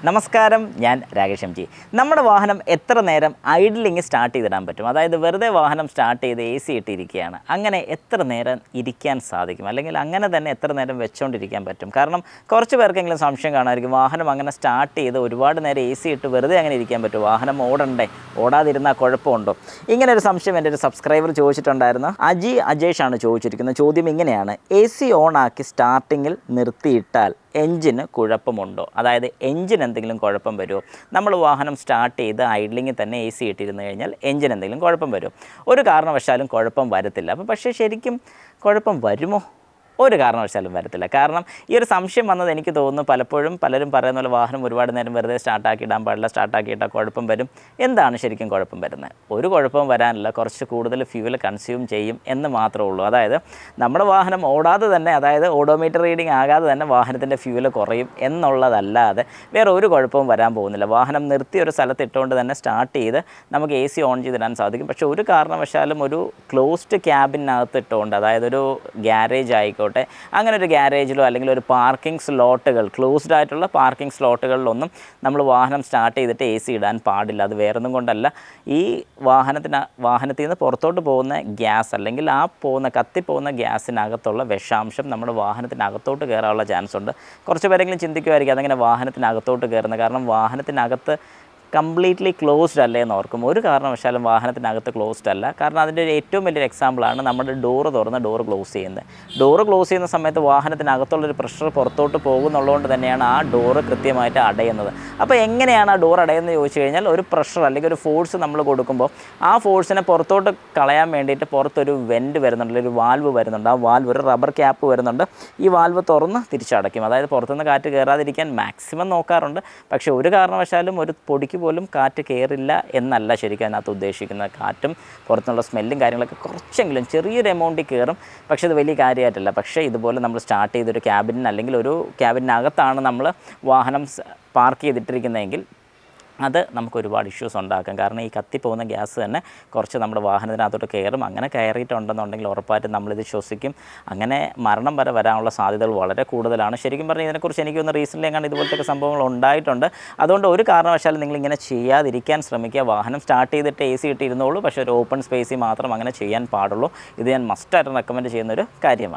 നമസ്കാരം, ഞാൻ Rakesh M G. നമ്മുടെ വാഹനം എത്ര നേരം ഐഡലിങ് സ്റ്റാർട്ട് ചെയ്തിടാൻ പറ്റും? അതായത് വെറുതെ വാഹനം സ്റ്റാർട്ട് ചെയ്ത് എ സി ഇട്ടിരിക്കുകയാണ്, അങ്ങനെ എത്ര നേരം ഇരിക്കാൻ സാധിക്കും? അല്ലെങ്കിൽ അങ്ങനെ തന്നെ എത്ര നേരം വെച്ചുകൊണ്ടിരിക്കാൻ പറ്റും? കാരണം കുറച്ച് പേർക്കെങ്കിലും സംശയം കാണാമായിരിക്കും, വാഹനം അങ്ങനെ സ്റ്റാർട്ട് ചെയ്ത് ഒരുപാട് നേരം എ സി ഇട്ട് വെറുതെ അങ്ങനെ ഇരിക്കാൻ പറ്റും, വാഹനം ഓടണ്ടേ, ഓടാതിരുന്നാൽ കുഴപ്പമുണ്ടോ? ഇങ്ങനെ ഒരു സംശയം എൻ്റെ ഒരു സബ്സ്ക്രൈബർ ചോദിച്ചിട്ടുണ്ടായിരുന്നു. അജേഷാണ് ചോദിച്ചിരിക്കുന്നത്. ചോദ്യം ഇങ്ങനെയാണ്: എ സി ഓൺ ആക്കി സ്റ്റാർട്ടിങ്ങിൽ നിർത്തിയിട്ടാൽ എഞ്ചിന് കുഴപ്പമുണ്ടോ? അതായത് എഞ്ചിൻ എന്തെങ്കിലും കുഴപ്പം വരുമോ? നമ്മൾ വാഹനം സ്റ്റാർട്ട് ചെയ്ത് ഐഡലിങ്ങിൽ തന്നെ എ സി ഇട്ടിരുന്നു കഴിഞ്ഞാൽ എഞ്ചിൻ എന്തെങ്കിലും കുഴപ്പം വരുമോ? ഒരു കാരണവശാലും കുഴപ്പം വരത്തില്ല. അപ്പോൾ പക്ഷേ ശരിക്കും കുഴപ്പം വരുമോ? ഒരു കാരണവശാലും വരത്തില്ല. കാരണം ഈ ഒരു സംശയം വന്നത് എനിക്ക് തോന്നുന്നു പലപ്പോഴും പലരും പറയുന്ന പോലെ വാഹനം ഒരുപാട് നേരം വെറുതെ സ്റ്റാർട്ടാക്കി ഇടാൻ പാടില്ല, സ്റ്റാർട്ടാക്കിയിട്ടാൽ കുഴപ്പം വരും. എന്താണ് ശരിക്കും കുഴപ്പം വരുന്നത്? ഒരു കുഴപ്പവും വരാനില്ല, കുറച്ച് കൂടുതൽ ഫ്യൂവൽ കൺസ്യൂം ചെയ്യും എന്ന് മാത്രമേ ഉള്ളൂ. അതായത് നമ്മുടെ വാഹനം ഓടാതെ തന്നെ, അതായത് ഓഡോമീറ്റർ റീഡിംഗ് ആകാതെ തന്നെ വാഹനത്തിൻ്റെ ഫ്യൂവൽ കുറയും എന്നുള്ളതല്ലാതെ വേറെ ഒരു കുഴപ്പവും വരാൻ പോകുന്നില്ല. വാഹനം നിർത്തി ഒരു സ്ഥലത്ത് ഇട്ടുകൊണ്ട് തന്നെ സ്റ്റാർട്ട് ചെയ്ത് നമുക്ക് എ സി ഓൺ ചെയ്തിടാൻ സാധിക്കും. പക്ഷേ ഒരു കാരണവശാലും ഒരു ക്ലോസ്ഡ് ക്യാബിനകത്ത് ഇട്ടുകൊണ്ട്, അതായത് ഒരു ഗ്യാരേജ് ആയിക്കോട്ടെ, അങ്ങനെ ഒരു ഗ്യാരേജിലോ അല്ലെങ്കിൽ ഒരു പാർക്കിംഗ് സ്ലോട്ടുകൾ, ക്ലോസ്ഡ് ആയിട്ടുള്ള പാർക്കിംഗ് സ്ലോട്ടുകളിലൊന്നും നമ്മൾ വാഹനം സ്റ്റാർട്ട് ചെയ്തിട്ട് എ സി ഇടാൻ പാടില്ല. അത് വേറൊന്നും കൊണ്ടല്ല, ഈ വാഹനത്തിൽ നിന്ന് പുറത്തോട്ട് പോകുന്ന ഗ്യാസ്, അല്ലെങ്കിൽ ആ കത്തിപ്പോകുന്ന ഗ്യാസിനകത്തുള്ള വിഷാംശം നമ്മുടെ വാഹനത്തിനകത്തോട്ട് കയറാനുള്ള ചാൻസ് ഉണ്ട്. കുറച്ച് പേരെങ്കിലും ചിന്തിക്കുമായിരിക്കും അതങ്ങനെ വാഹനത്തിനകത്തോട്ട് കയറുന്നത്. കാരണം വാഹനത്തിനകത്ത് കംപ്ലീറ്റ്ലി ക്ലോസ്ഡ് അല്ലേ എന്ന് ഓർക്കും. ഒരു കാരണവശാലും വാഹനത്തിനകത്ത് ക്ലോസ്ഡ് അല്ല. കാരണം അതിൻ്റെ ഏറ്റവും വലിയൊരു എക്സാമ്പിളാണ് നമ്മുടെ ഡോറ് തുറന്ന് ഡോറ് ക്ലോസ് ചെയ്യുന്നത്. ഡോറ് ക്ലോസ് ചെയ്യുന്ന സമയത്ത് വാഹനത്തിനകത്തുള്ളൊരു പ്രഷർ പുറത്തോട്ട് പോകുന്നുള്ളതുകൊണ്ട് തന്നെയാണ് ആ ഡോറ് കൃത്യമായിട്ട് അടയുന്നത്. അപ്പോൾ എങ്ങനെയാണ് ആ ഡോർ അടയുന്നത് ചോദിച്ചു കഴിഞ്ഞാൽ, ഒരു പ്രഷർ അല്ലെങ്കിൽ ഒരു ഫോഴ്സ് നമ്മൾ കൊടുക്കുമ്പോൾ ആ ഫോഴ്സിനെ പുറത്തോട്ട് കളയാൻ വേണ്ടിയിട്ട് പുറത്തൊരു വെൻറ്റ് വരുന്നുണ്ട്, ഒരു വാൽവ് വരുന്നുണ്ട്. ആ വാൽവ്, ഒരു റബ്ബർ ക്യാപ്പ് വരുന്നുണ്ട്. ഈ വാൽവ് തുറന്ന് തിരിച്ചടയ്ക്കും. അതായത് പുറത്തുനിന്ന് കാറ്റ് കയറാതിരിക്കാൻ മാക്സിമം നോക്കാറുണ്ട്. പക്ഷേ ഒരു കാരണവശാലും ഒരു പൊടിക്ക് പോലും കാറ്റ് കയറില്ല എന്നല്ല ശരിക്കും അതിനകത്ത് ഉദ്ദേശിക്കുന്നത്. കാറ്റും പുറത്തുനിന്നുള്ള സ്മെല്ലും കാര്യങ്ങളൊക്കെ കുറച്ചെങ്കിലും ചെറിയൊരു എമൗണ്ടിൽ കയറും. പക്ഷേ അത് വലിയ കാര്യമായിട്ടല്ല. പക്ഷേ ഇതുപോലെ നമ്മൾ സ്റ്റാർട്ട് ചെയ്തൊരു ക്യാബിന് അല്ലെങ്കിൽ ഒരു ക്യാബിനകത്താണ് നമ്മൾ വാഹനം പാർക്ക് ചെയ്തിട്ടിരിക്കുന്നതെങ്കിൽ അത് നമുക്ക് ഒരുപാട് ഇഷ്യൂസ് ഉണ്ടാക്കും. കാരണം ഈ കത്തിപ്പോകുന്ന ഗ്യാസ് തന്നെ കുറച്ച് നമ്മുടെ വാഹനത്തിനകത്തോട്ട് കയറും. അങ്ങനെ കയറിയിട്ടുണ്ടെന്നുണ്ടെങ്കിൽ ഉറപ്പായിട്ടും നമ്മളിത് ശ്വസിക്കും. അങ്ങനെ മരണം വരെ വരാനുള്ള സാധ്യതകൾ വളരെ കൂടുതലാണ്. ശരിക്കും പറഞ്ഞാൽ ഇതിനെക്കുറിച്ച് എനിക്കൊന്ന് റീസെൻ്റ്ലി എങ്ങാണ്ട് ഇതുപോലത്തെ സംഭവങ്ങൾ ഉണ്ടായിട്ടുണ്ട്. അതുകൊണ്ട് ഒരു കാരണവശാലും നിങ്ങളിങ്ങനെ ചെയ്യാതിരിക്കാൻ ശ്രമിക്കുക. വാഹനം സ്റ്റാർട്ട് ചെയ്തിട്ട് എ സി ഇട്ടിരുന്നോളൂ, പക്ഷേ ഒരു ഓപ്പൺ സ്പേസിൽ മാത്രം അങ്ങനെ ചെയ്യാൻ പാടുള്ളൂ. ഇത് ഞാൻ മസ്റ്റായിട്ട് റെക്കമെൻഡ് ചെയ്യുന്നൊരു കാര്യമാണ്.